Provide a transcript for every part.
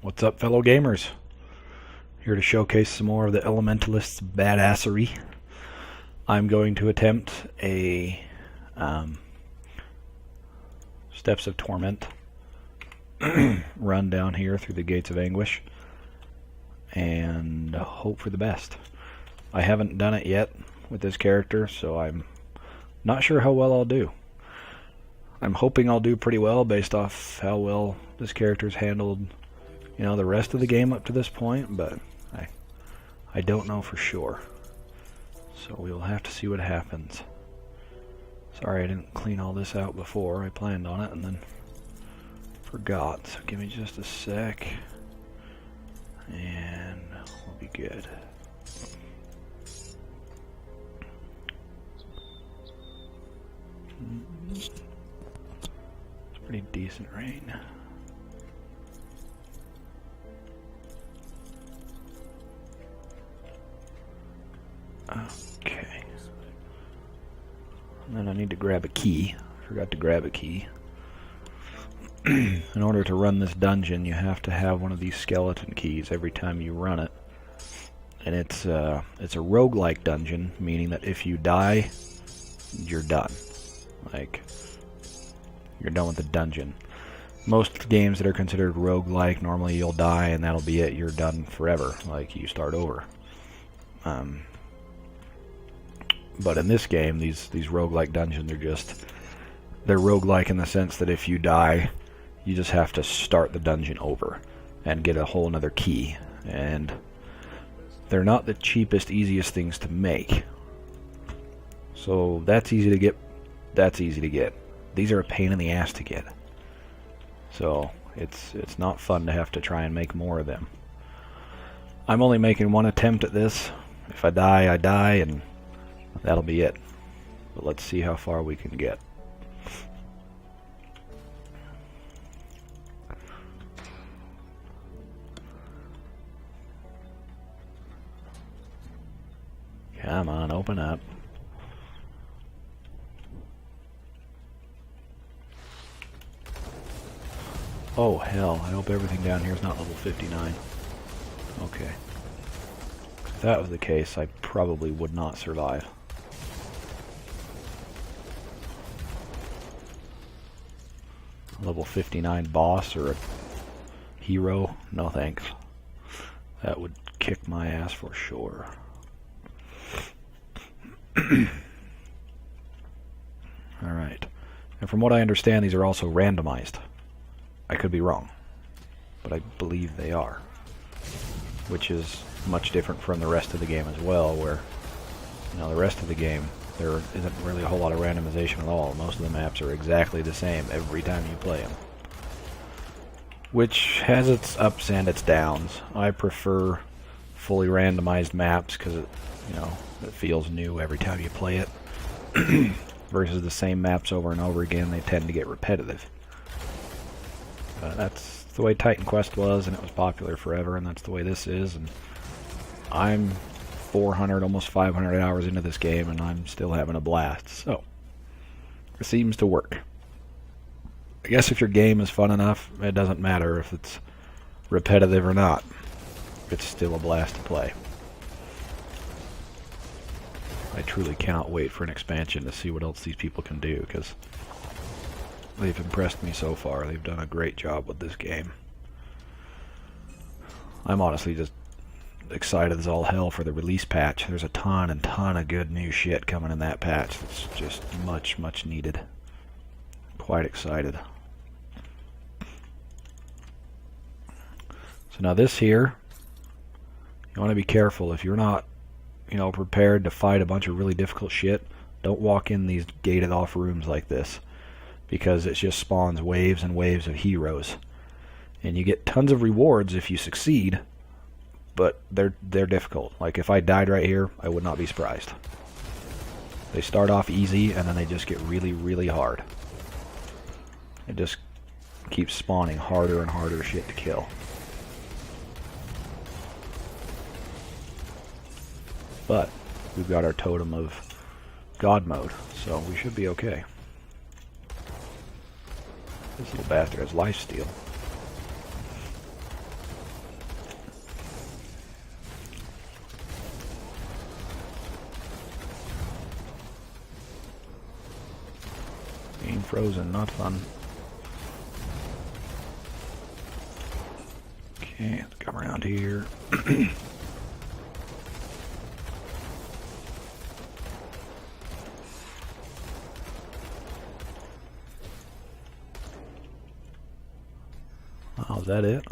What's up, fellow gamers? Here to showcase some more of the Elementalist's badassery. I'm going to attempt a Steps of Torment run down here through the Gates of Anguish and hope for the best. I haven't done it yet with this character, so I'm not sure how well I'll do. I'm hoping I'll do pretty well based off how well this character's handled, you know, the rest of the game up to this point, but I don't know for sure. So we'll have to see what happens. Sorry I didn't clean all this out before. I planned on it and then forgot. So give me just a sec and we'll be good. It's pretty decent rain. Okay. And then I need to grab a key. Forgot to grab a key. In order to run this dungeon, you have to have one of these skeleton keys every time you run it. And it's a roguelike dungeon, meaning that if you die, you're done. Like, you're done with the dungeon. Most games that are considered roguelike, normally you'll die and that'll be it. You're done forever. Like, you start over. But in this game, these roguelike dungeons are they're roguelike in the sense that if you die, you just have to start the dungeon over and get a whole another key. And they're not the cheapest, easiest things to make. So that's easy to get. That's easy to get. These are a pain in the ass to get. So it's not fun to have to try and make more of them. I'm only making one attempt at this. If I die, I die, and that'll be it. But let's see how far we can get. Come on, open up. Oh hell, I hope everything down here is not level 59. Okay. If that was the case, I probably would not survive. Level 59 boss or a hero? No thanks. That would kick my ass for sure. Alright. And from what I understand, these are also randomized. I could be wrong, but I believe they are. Which is much different from the rest of the game as well, where, you know, the rest of the game, there isn't really a whole lot of randomization at all. Most of the maps are exactly the same every time you play them. Which has its ups and its downs. I prefer fully randomized maps because it, you know, it feels new every time you play it. Versus the same maps over and over again, they tend to get repetitive. That's the way Titan Quest was, and it was popular forever, and that's the way this is. And I'm 400, almost 500 hours into this game, and I'm still having a blast. So, it seems to work. I guess if your game is fun enough, it doesn't matter if it's repetitive or not. It's still a blast to play. I truly cannot wait for an expansion to see what else these people can do, because they've impressed me so far. They've done a great job with this game. I'm honestly just excited as all hell for the release patch. There's a ton of good new shit coming in that patch. It's just much needed. Quite excited. So now this here, you want to be careful. If you're not, you know, prepared to fight a bunch of really difficult shit, don't walk in these gated off rooms like this, because it just spawns waves and waves of heroes. And you get tons of rewards if you succeed, but they're difficult. Like if I died right here, I would not be surprised. They start off easy and then they just get really hard. It just keeps spawning harder and harder shit to kill. But we've got our totem of God mode, so we should be okay. This little bastard has lifesteal. frozen, not fun. Okay, let's come around here. Oh, is that it?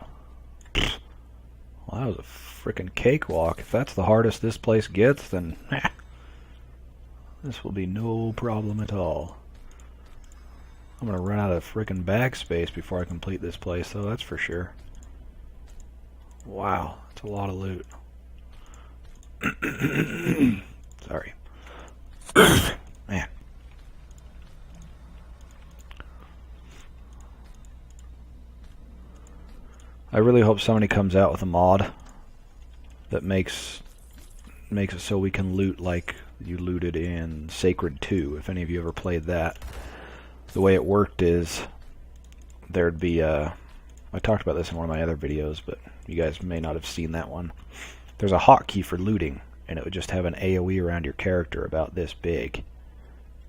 Well, that was a frickin' cakewalk. If that's the hardest this place gets, then this will be no problem at all. I'm gonna run out of frickin' backspace before I complete this place, though, that's for sure. Wow, that's a lot of loot. Sorry. Man. I really hope somebody comes out with a mod that makes it so we can loot like you looted in Sacred 2, if any of you ever played that. The way it worked is there'd be I talked about this in one of my other videos, but you guys may not have seen that one. There's a hotkey for looting, and it would just have an AoE around your character about this big.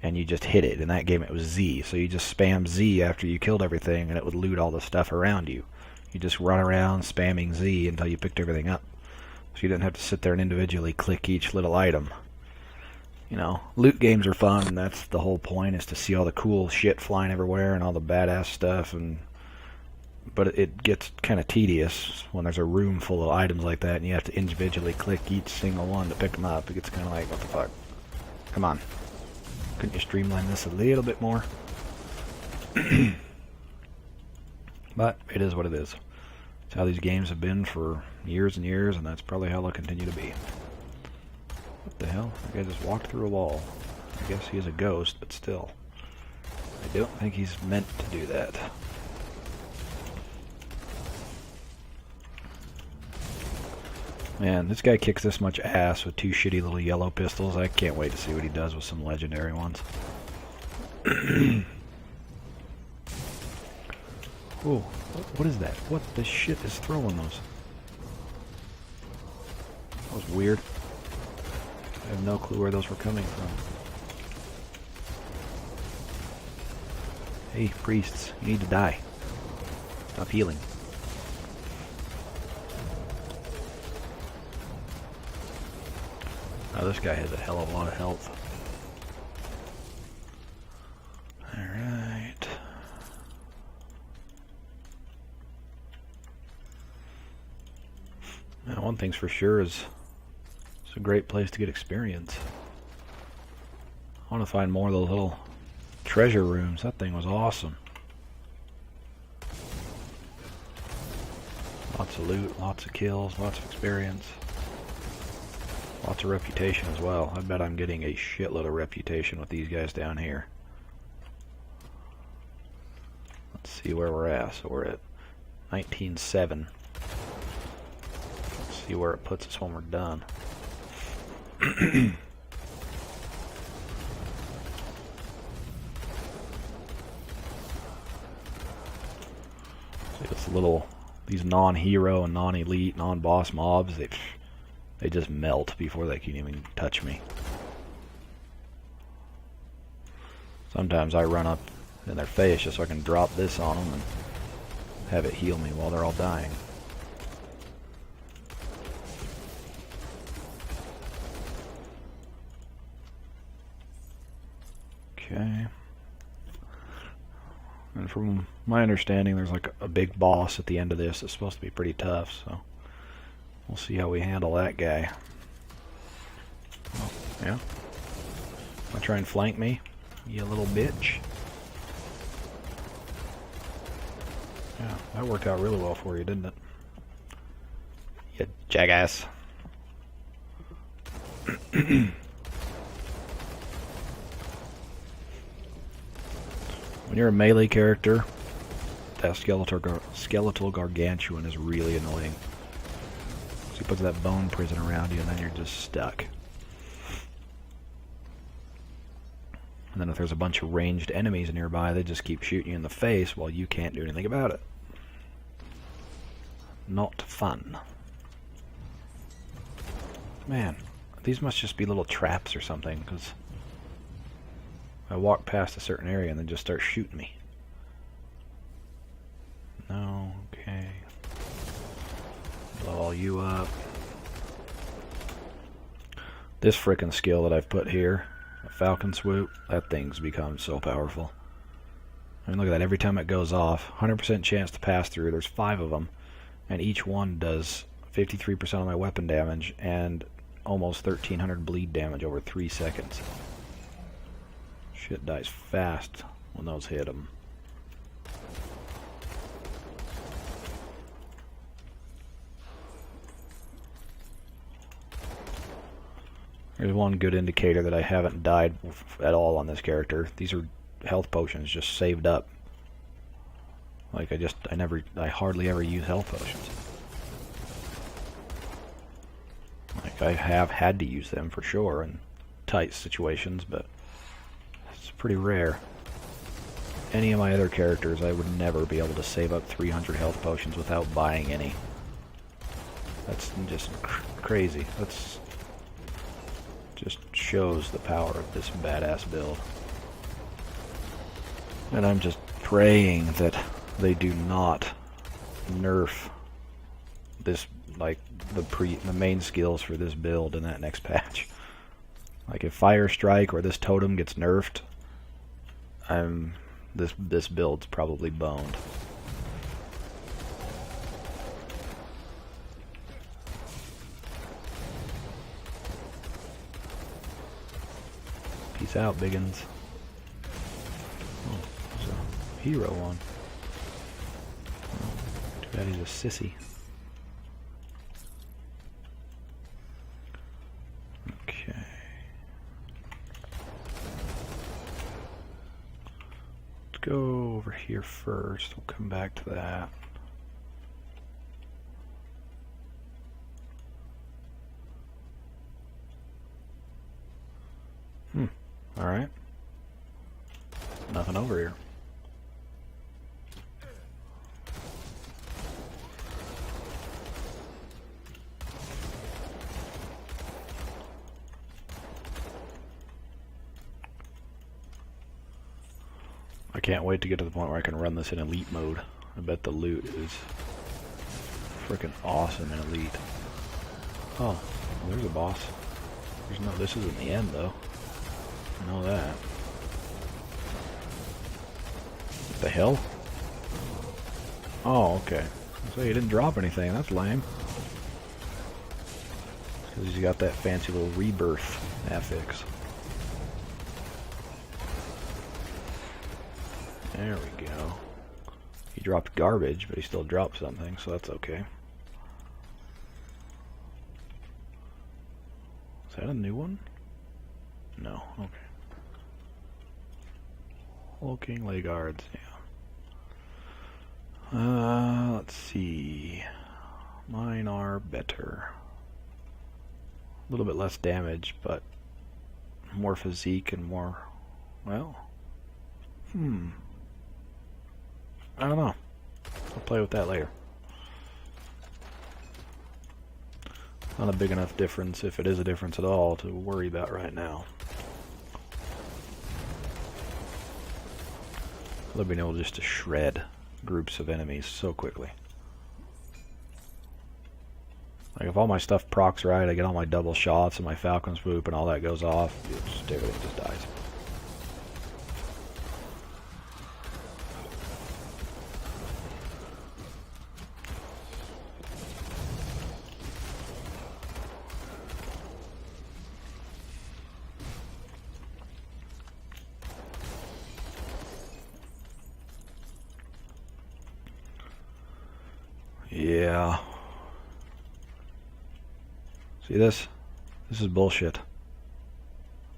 And you just hit it. In that game it was Z, so you just spam Z after you killed everything, and it would loot all the stuff around you. You just run around spamming Z until you picked everything up. So you didn't have to sit there and individually click each little item. You know, loot games are fun, and that's the whole point, is to see all the cool shit flying everywhere and all the badass stuff. But it gets kind of tedious when there's a room full of items like that and you have to individually click each single one to pick them up. It gets kind of like, what the fuck? Come on. Couldn't you streamline this a little bit more? But it is what it is. It's how these games have been for years and years, and that's probably how they'll continue to be. What the hell? That guy just walked through a wall. I guess he is a ghost, but still. I don't think he's meant to do that. Man, this guy kicks this much ass with two shitty little yellow pistols. I can't wait to see what he does with some legendary ones. Oh, what is that? What the shit is throwing those? That was weird. I have no clue where those were coming from. Hey, priests, you need to die. Stop healing. Oh, this guy has a hell of a lot of health. Alright. Now, one thing's for sure is it's a great place to get experience. I want to find more of those little treasure rooms. That thing was awesome. Lots of loot, lots of kills, lots of experience. Lots of reputation as well. I bet I'm getting a shitload of reputation with these guys down here. Let's see where we're at. So we're at 19.7. Let's see where it puts us when we're done. See, it's little, these non-hero and non-elite, non-boss mobs, they just melt before they can even touch me. Sometimes I run up in their face just so I can drop this on them and have it heal me while they're all dying. Okay. And from my understanding, there's like a big boss at the end of this that's supposed to be pretty tough, so we'll see how we handle that guy. Oh, yeah? Wanna try and flank me, you little bitch? Yeah, that worked out really well for you, didn't it? You jackass. When you're a melee character, that skeletal gargantuan is really annoying. So he puts that bone prison around you and then you're just stuck. And then if there's a bunch of ranged enemies nearby, they just keep shooting you in the face while you can't do anything about it. Not fun. Man, these must just be little traps or something, because I walk past a certain area and then just start shooting me. No, okay. Blow all you up. This frickin' skill that I've put here, a Falcon Swoop, that thing's become so powerful. I mean, look at that. Every time it goes off, 100% chance to pass through. There's 5 of them, and each one does 53% of my weapon damage and almost 1,300 bleed damage over 3 seconds. Shit dies fast when those hit them. There's one good indicator that I haven't died at all on this character. These are health potions just saved up. Like I hardly ever use health potions. Like I have had to use them for sure in tight situations, but it's pretty rare. Any of my other characters, I would never be able to save up 300 health potions without buying any. That's just crazy. That's just shows the power of this badass build. And I'm just praying that they do not nerf this, like the main skills for this build in that next patch. Like if Fire Strike or this totem gets nerfed, this build's probably boned. Peace out, biggins. Oh, there's a hero one. Oh, too bad he's a sissy. Okay. Let's go over here first. We'll come back to that. Alright. Nothing over here. I can't wait to get to the point where I can run this in elite mode. I bet the loot is freaking awesome in elite. Oh, there's a boss. This isn't the end though. I know that. What the hell? Oh, okay. So he didn't drop anything. That's lame. Because he's got that fancy little rebirth affix. There we go. He dropped garbage, but he still dropped something, so that's okay. Is that a new one? No, okay. Hulking leg guards, yeah. Let's see. Mine are better. A little bit less damage, but more physique and more, well, I don't know. I'll play with that later. Not a big enough difference, if it is a difference at all, to worry about right now. I've been able just to shred groups of enemies so quickly. Like if all my stuff procs right, I get all my double shots and my Falcon Swoop and all that goes off, everything just dies. Yeah. See this? This is bullshit.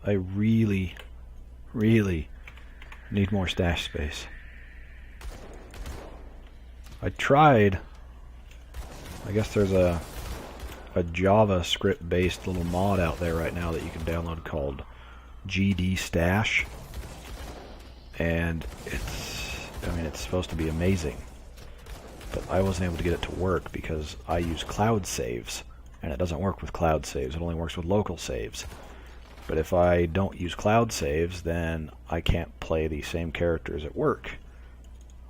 I really, really need more stash space. I tried. I guess there's a JavaScript based little mod out there right now that you can download called GD Stash. And it's supposed to be amazing. But I wasn't able to get it to work because I use cloud saves, and it doesn't work with cloud saves. It only works with local saves. But if I don't use cloud saves, then I can't play the same characters at work.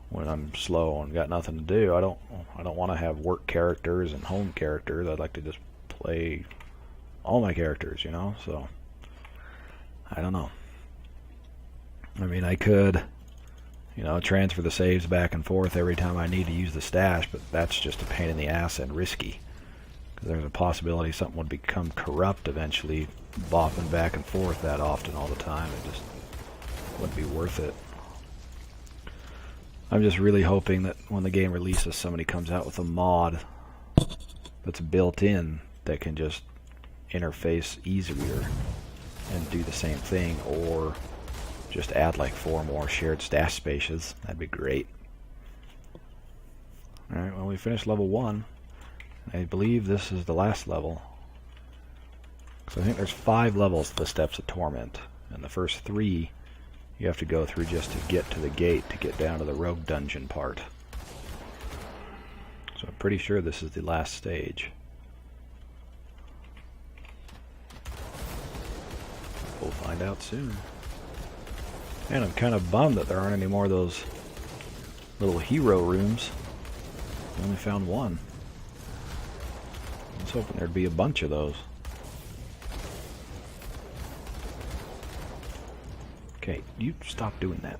When I'm slow and got nothing to do, I don't want to have work characters and home characters. I'd like to just play all my characters, you know? So, I don't know. I mean, I could, you know, transfer the saves back and forth every time I need to use the stash, but that's just a pain in the ass and risky. Because there's a possibility something would become corrupt eventually, bopping back and forth that often all the time. It just wouldn't be worth it. I'm just really hoping that when the game releases, somebody comes out with a mod that's built in that can just interface easier and do the same thing, or just add like 4 more shared stash spaces. That'd be great. Alright, well, we finished level 1. I believe this is the last level. So I think there's 5 levels to the Steps of Torment, and the first 3 you have to go through just to get to the gate to get down to the rogue dungeon part. So I'm pretty sure this is the last stage. We'll find out soon. And I'm kind of bummed that there aren't any more of those little hero rooms. I only found 1. I was hoping there'd be a bunch of those. Okay, you stop doing that.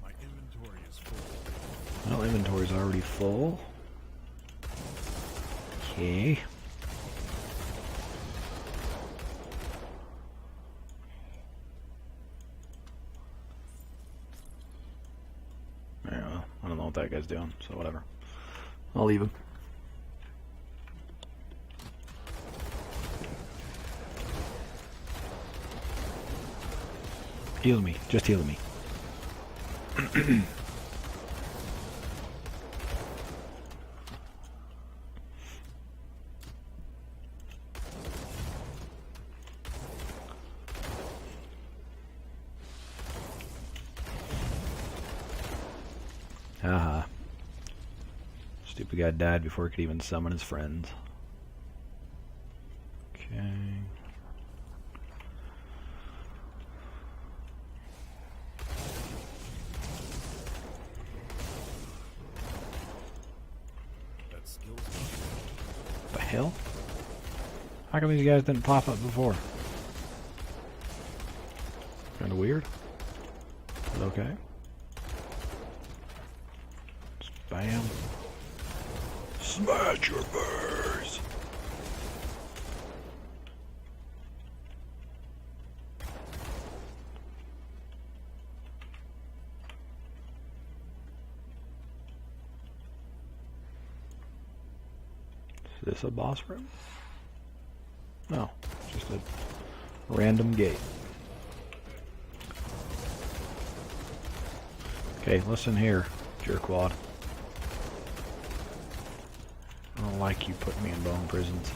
My inventory is full. Well, inventory's already full. Okay. Yeah, well, I don't know what that guy's doing, so whatever. I'll leave him. Heal me. Just heal me. Haha. Stupid guy died before he could even summon his friends. Okay. The hell? How come these guys didn't pop up before? Kinda weird. But okay. Bam. Smash your face! Is this a boss room? No, it's just a random gate. Okay, listen here, jerkwad. I don't like you putting me in bone prisons.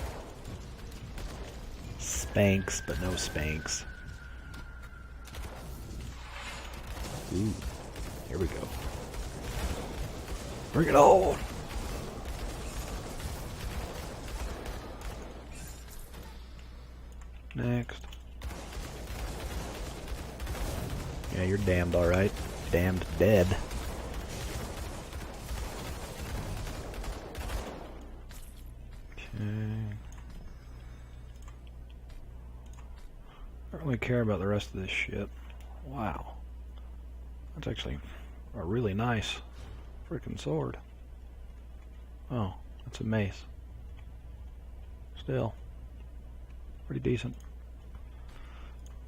Spanks, but no spanks. Ooh, here we go. Bring it on! Next. Yeah, you're damned, alright. Damned dead. I don't really care about the rest of this shit. Wow. That's actually a really nice freaking sword. Oh, that's a mace. Still. Pretty decent.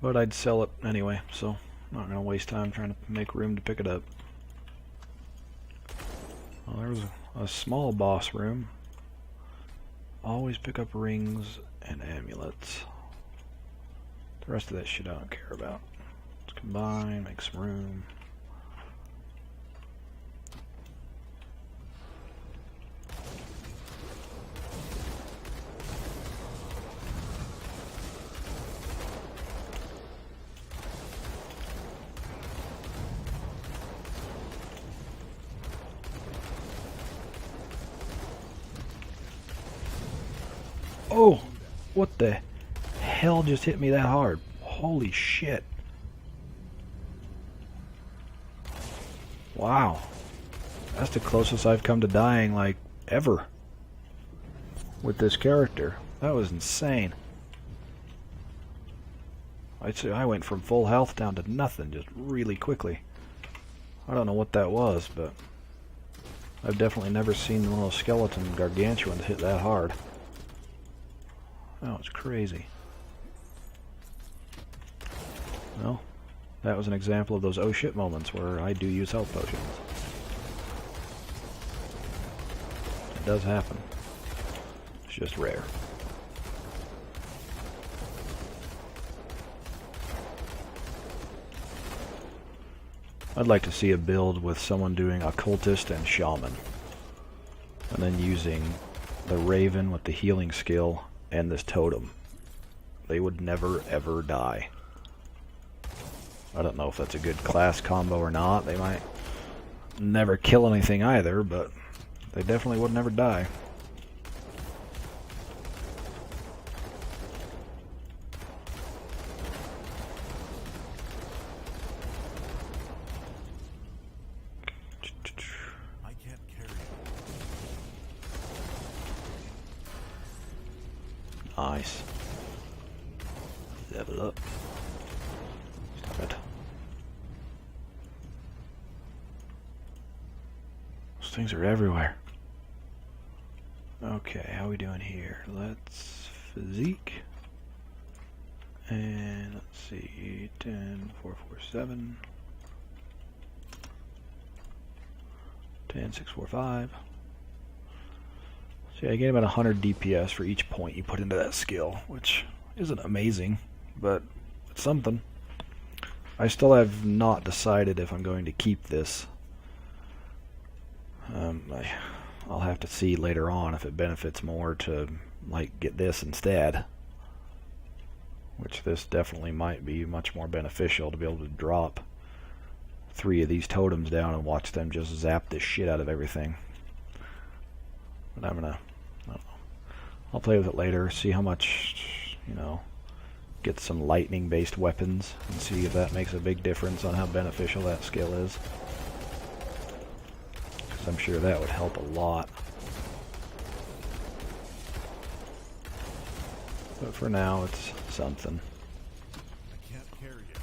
But I'd sell it anyway, so I'm not going to waste time trying to make room to pick it up. Well, there was a small boss room. Always pick up rings and amulets. The rest of that shit I don't care about. Let's combine, make some room. Oh! What the hell just hit me that hard? Holy shit. Wow. That's the closest I've come to dying, like, ever. With this character. That was insane. I'd say I went from full health down to nothing just really quickly. I don't know what that was, but I've definitely never seen one of those skeleton gargantuans hit that hard. That was crazy. Well, that was an example of those oh shit moments where I do use health potions. It does happen. It's just rare. I'd like to see a build with someone doing occultist and shaman, and then using the raven with the healing skill and this totem. They would never ever die. I don't know if that's a good class combo or not. They might never kill anything either, but they definitely would never die. I can't carry it. Nice. Level up. Stop it. Those things are everywhere. Okay, how are we doing here? Let's physique. And let's see, 10, 4, 4, 7. 10, 6, 4, 5. So yeah, you get about 100 DPS for each point you put into that skill, which isn't amazing, but it's something. I still have not decided if I'm going to keep this. I'll have to see later on if it benefits more to like get this instead, which this definitely might be much more beneficial to be able to drop 3 of these totems down and watch them just zap the shit out of everything. But I don't know. I'll play with it later, see how much, you know, get some lightning based weapons and see if that makes a big difference on how beneficial that skill is. Because I'm sure that would help a lot. But for now, it's something. I can't carry it.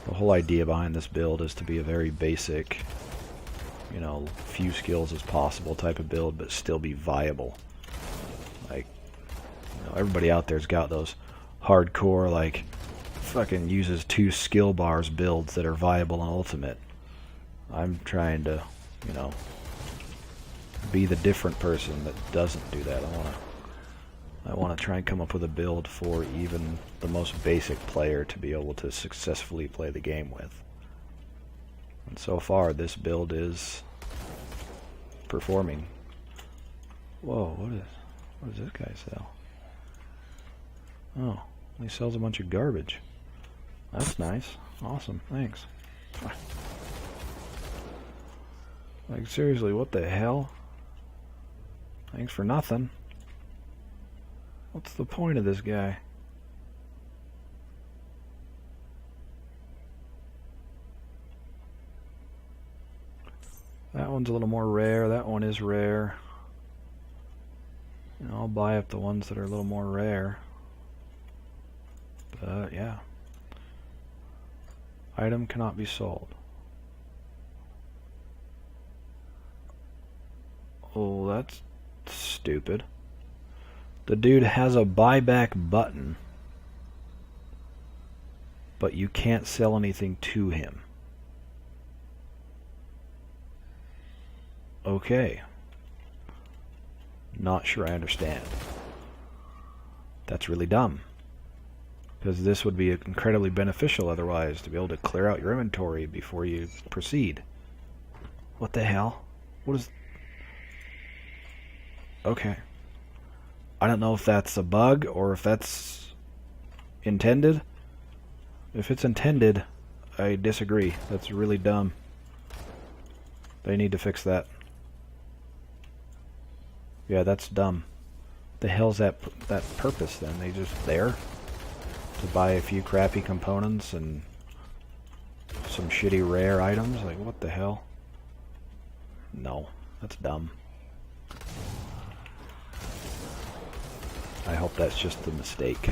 The whole idea behind this build is to be a very basic, you know, few skills as possible type of build, but still be viable. Like, you know, everybody out there's got those hardcore, like, fucking uses 2 skill bars builds that are viable and ultimate. I'm trying to, you know, be the different person that doesn't do that. I want to try and come up with a build for even the most basic player to be able to successfully play the game with. And so far, this build is performing. Whoa, what does this guy sell? Oh, he sells a bunch of garbage. That's nice. Awesome, thanks. Like, seriously, what the hell? Thanks for nothing. What's the point of this guy? That one's a little more rare. That one is rare. You know, I'll buy up the ones that are a little more rare. But, yeah. Item cannot be sold. Oh, that's stupid. The dude has a buyback button, but you can't sell anything to him. Okay. Not sure I understand. That's really dumb. Because this would be incredibly beneficial otherwise, to be able to clear out your inventory before you proceed. What the hell? What is... Okay. I don't know if that's a bug or if that's intended. If it's intended, I disagree. That's really dumb. They need to fix that. Yeah, that's dumb. The hell's that purpose then? They just there to buy a few crappy components and some shitty rare items? Like, what the hell? No, that's dumb. I hope that's just a mistake.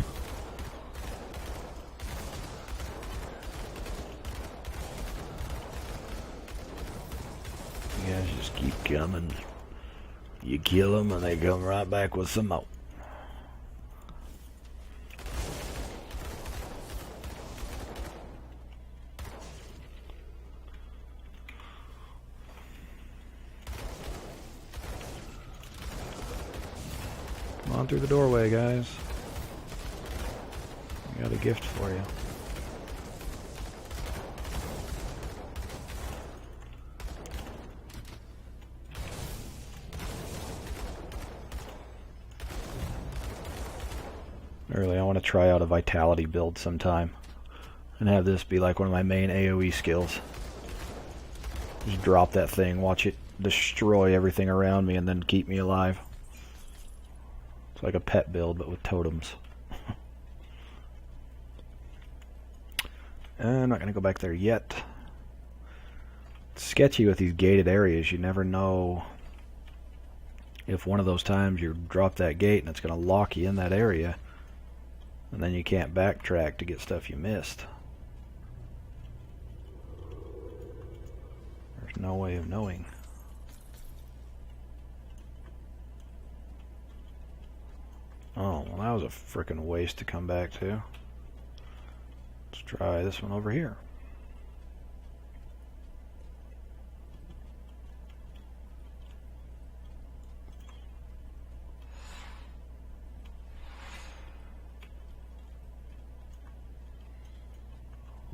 You guys just keep coming. You kill them and they come right back with some more. Come on through the doorway, guys. I got a gift for you. Really, I want to try out a vitality build sometime and have this be like one of my main AoE skills. Just drop that thing, watch it destroy everything around me, and then keep me alive. It's like a pet build, but with totems. I'm not going to go back there yet. It's sketchy with these gated areas. You never know if one of those times you drop that gate and it's going to lock you in that area. And then you can't backtrack to get stuff you missed. There's no way of knowing. Oh, well, that was a frickin' waste to come back to. Let's try this one over here.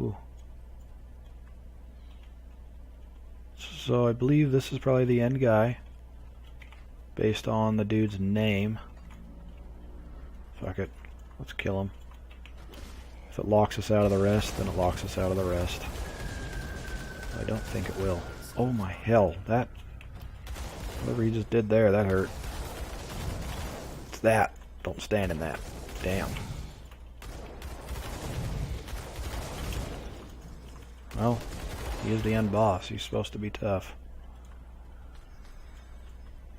Ooh. So I believe this is probably the end guy, based on the dude's name. Fuck it. Let's kill him. If it locks us out of the rest, then it locks us out of the rest. I don't think it will. Oh my hell, that... Whatever he just did there, that hurt. It's that. Don't stand in that. Damn. Well, he is the end boss. He's supposed to be tough.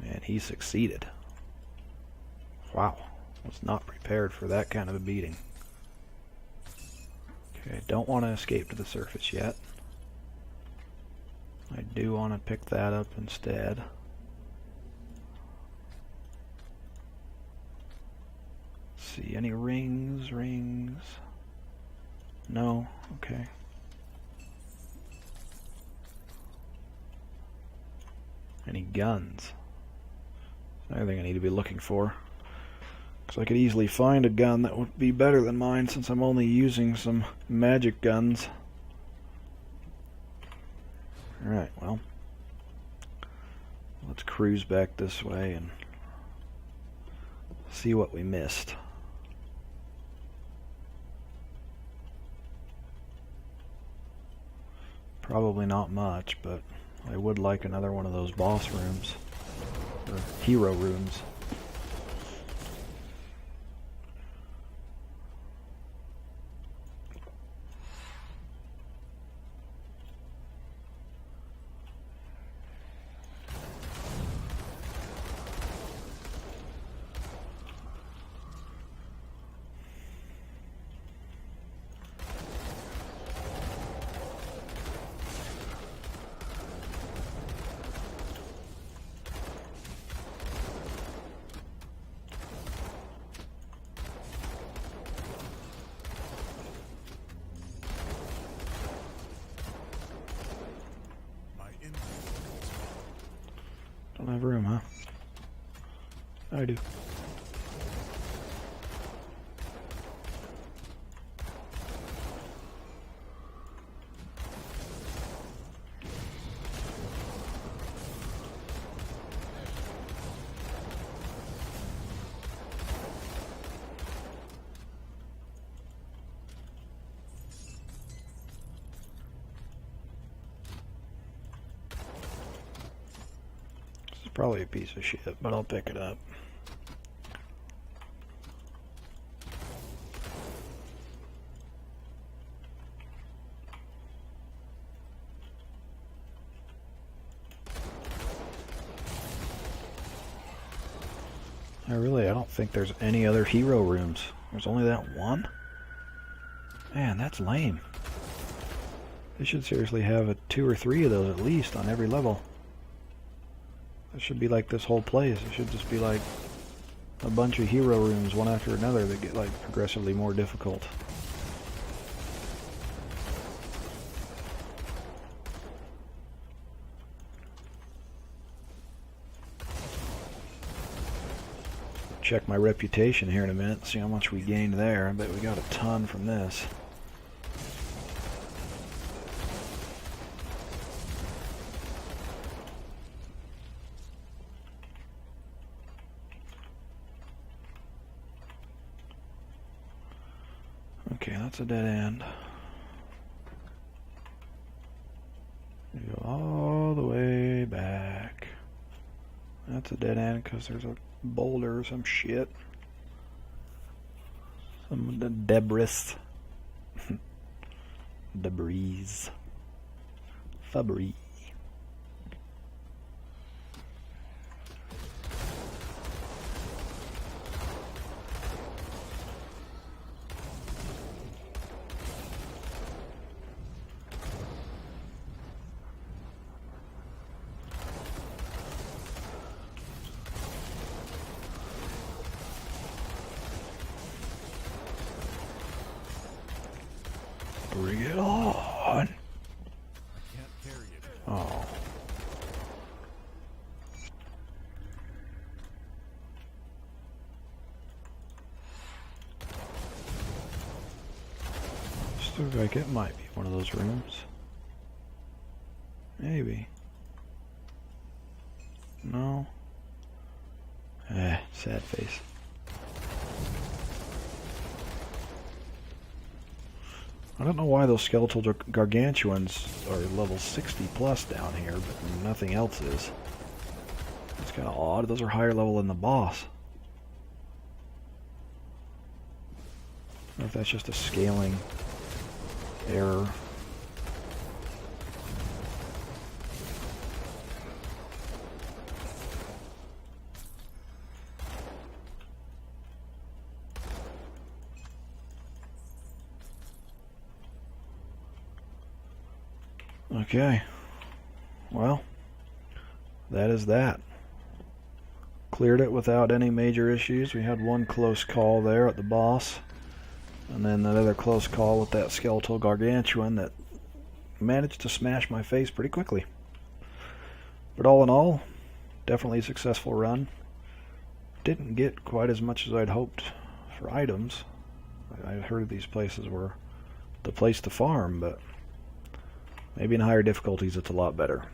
And he succeeded. Wow. Was not prepared for that kind of a beating. Okay, don't want to escape to the surface yet. I do want to pick that up instead. Let's see, any rings? No? Okay. Any guns? That's another thing I need to be looking for. Because I could easily find a gun that would be better than mine since I'm only using some magic guns. Alright, well. Let's cruise back this way and see what we missed. Probably not much, but I would like another one of those boss rooms. Or hero rooms. Don't have room, huh? I do. Probably a piece of shit, but I'll pick it up. I don't think there's any other hero rooms. There's only that one? Man, that's lame. They should seriously have 2 or 3 of those at least on every level. It should be like this whole place. It should just be like a bunch of hero rooms one after another that get like progressively more difficult. Check my reputation here in a minute, see how much we gained there. I bet we got a ton from this. Okay, that's a dead end. We go all the way back. That's a dead end because there's a boulder or some shit. Some debris. Debris. Fabry. Bring it on! I can't carry it. Oh. Just looks like it might be one of those rooms. Maybe. No. Sad face. I don't know why those skeletal gargantuans are level 60 plus down here, but nothing else is. It's kind of odd. Those are higher level than the boss. I don't know if that's just a scaling error. Okay, well, that is that. Cleared it without any major issues. We had one close call there at the boss, and then another close call with that skeletal gargantuan that managed to smash my face pretty quickly. But all in all, definitely a successful run. Didn't get quite as much as I'd hoped for items. I heard these places were the place to farm, but maybe in higher difficulties it's a lot better.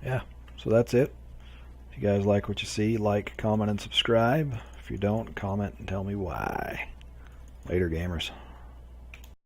Yeah, so that's it. If you guys like what you see, like, comment, and subscribe. If you don't, comment and tell me why. Later, gamers.